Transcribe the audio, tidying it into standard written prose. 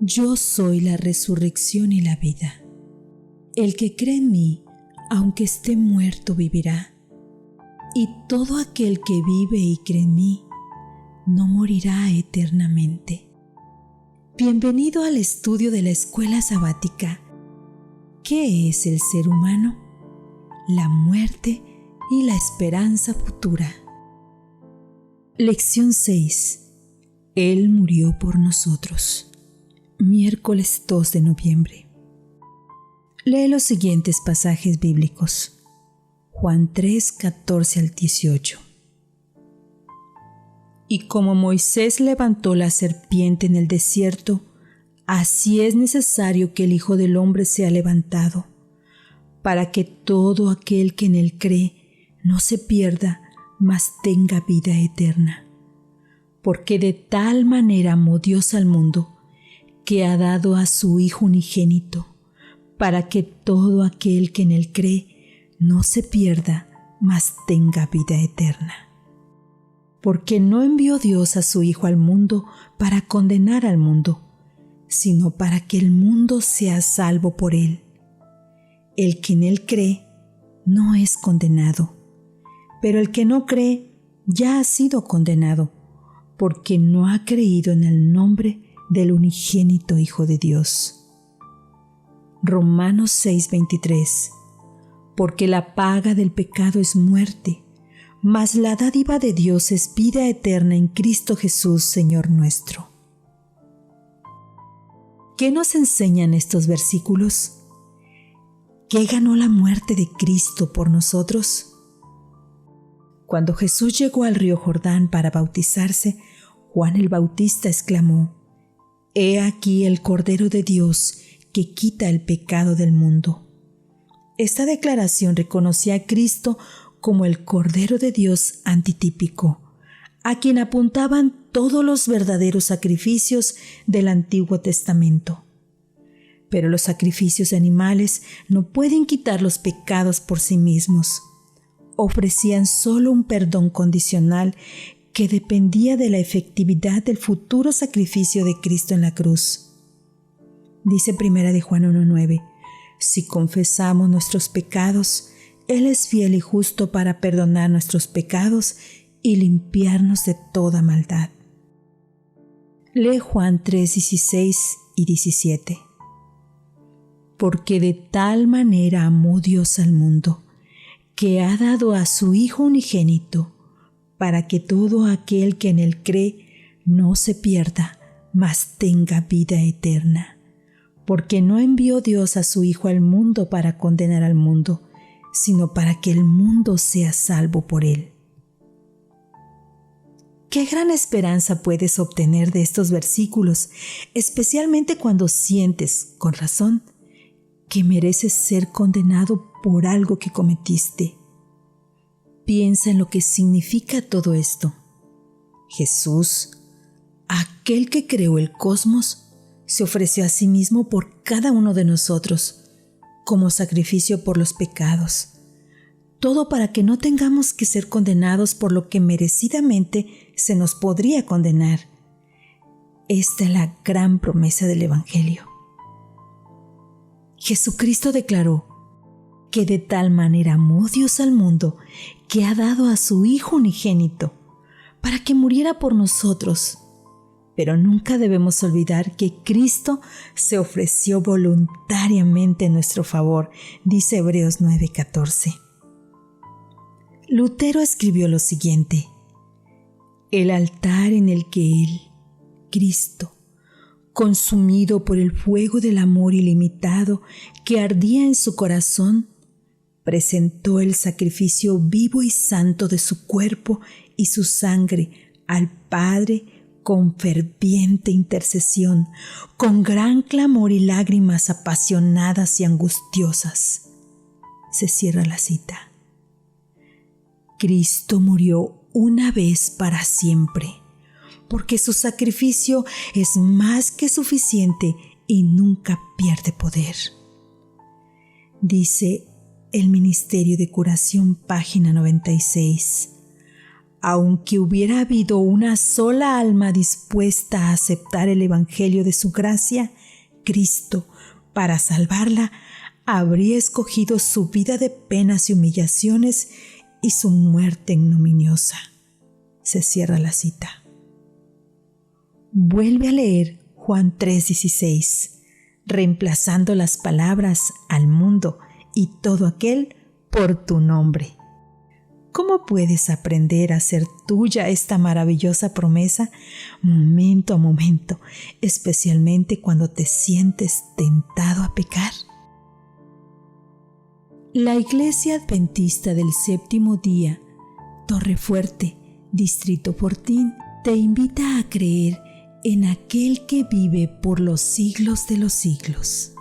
Yo soy la resurrección y la vida. El que cree en mí, aunque esté muerto, vivirá. Y todo aquel que vive y cree en mí, no morirá eternamente. Bienvenido al estudio de la escuela sabática. ¿Qué es el ser humano? La muerte y la esperanza futura. Lección 6. Él murió por nosotros. Miércoles 2 de noviembre. Lee los siguientes pasajes bíblicos. Juan 3, 14 al 18. Y como Moisés levantó la serpiente en el desierto, así es necesario que el Hijo del Hombre sea levantado, para que todo aquel que en él cree no se pierda, mas tenga vida eterna. Porque de tal manera amó Dios al mundo, que ha dado a su Hijo unigénito, para que todo aquel que en él cree no se pierda, mas tenga vida eterna. Porque no envió Dios a su Hijo al mundo para condenar al mundo, sino para que el mundo sea salvo por él. El que en él cree no es condenado, pero el que no cree ya ha sido condenado, porque no ha creído en el nombre del unigénito Hijo de Dios. Romanos 6:23. Porque la paga del pecado es muerte, mas la dádiva de Dios es vida eterna en Cristo Jesús, Señor nuestro. ¿Qué nos enseñan estos versículos? ¿Qué ganó la muerte de Cristo por nosotros? Cuando Jesús llegó al río Jordán para bautizarse, Juan el Bautista exclamó: «He aquí el Cordero de Dios que quita el pecado del mundo». Esta declaración reconocía a Cristo como el Cordero de Dios antitípico, a quien apuntaban todos los verdaderos sacrificios del Antiguo Testamento. Pero los sacrificios de animales no pueden quitar los pecados por sí mismos. Ofrecían solo un perdón condicional que dependía de la efectividad del futuro sacrificio de Cristo en la cruz. Dice 1 Juan 1:9, si confesamos nuestros pecados, Él es fiel y justo para perdonar nuestros pecados y limpiarnos de toda maldad. Lee Juan 3:16 y 17. Porque de tal manera amó Dios al mundo, que ha dado a su Hijo unigénito, para que todo aquel que en él cree no se pierda, mas tenga vida eterna. Porque no envió Dios a su Hijo al mundo para condenar al mundo, sino para que el mundo sea salvo por él. Qué gran esperanza puedes obtener de estos versículos, especialmente cuando sientes, con razón, que mereces ser condenado por algo que cometiste. Piensa en lo que significa todo esto. Jesús, aquel que creó el cosmos, se ofreció a sí mismo por cada uno de nosotros, como sacrificio por los pecados. Todo para que no tengamos que ser condenados por lo que merecidamente se nos podría condenar. Esta es la gran promesa del Evangelio. Jesucristo declaró que de tal manera amó Dios al mundo que ha dado a su Hijo unigénito para que muriera por nosotros. Pero nunca debemos olvidar que Cristo se ofreció voluntariamente en nuestro favor, dice Hebreos 9:14. Lutero escribió lo siguiente: el altar en el que Él, Cristo, consumido por el fuego del amor ilimitado que ardía en su corazón, presentó el sacrificio vivo y santo de su cuerpo y su sangre al Padre con ferviente intercesión, con gran clamor y lágrimas apasionadas y angustiosas. Se cierra la cita. Cristo murió una vez para siempre, porque su sacrificio es más que suficiente y nunca pierde poder. Dice el Ministerio de Curación, página 96. aunque hubiera habido una sola alma dispuesta a aceptar el Evangelio de su gracia, Cristo, para salvarla, habría escogido su vida de penas y humillaciones y su muerte ignominiosa. Se cierra la cita. Vuelve a leer Juan 3:16, reemplazando las palabras al mundo y todo aquel por tu nombre. ¿Cómo puedes aprender a hacer tuya esta maravillosa promesa momento a momento, especialmente cuando te sientes tentado a pecar? La Iglesia Adventista del Séptimo Día, Torrefuerte, Distrito Fortín, te invita a creer en aquel que vive por los siglos de los siglos.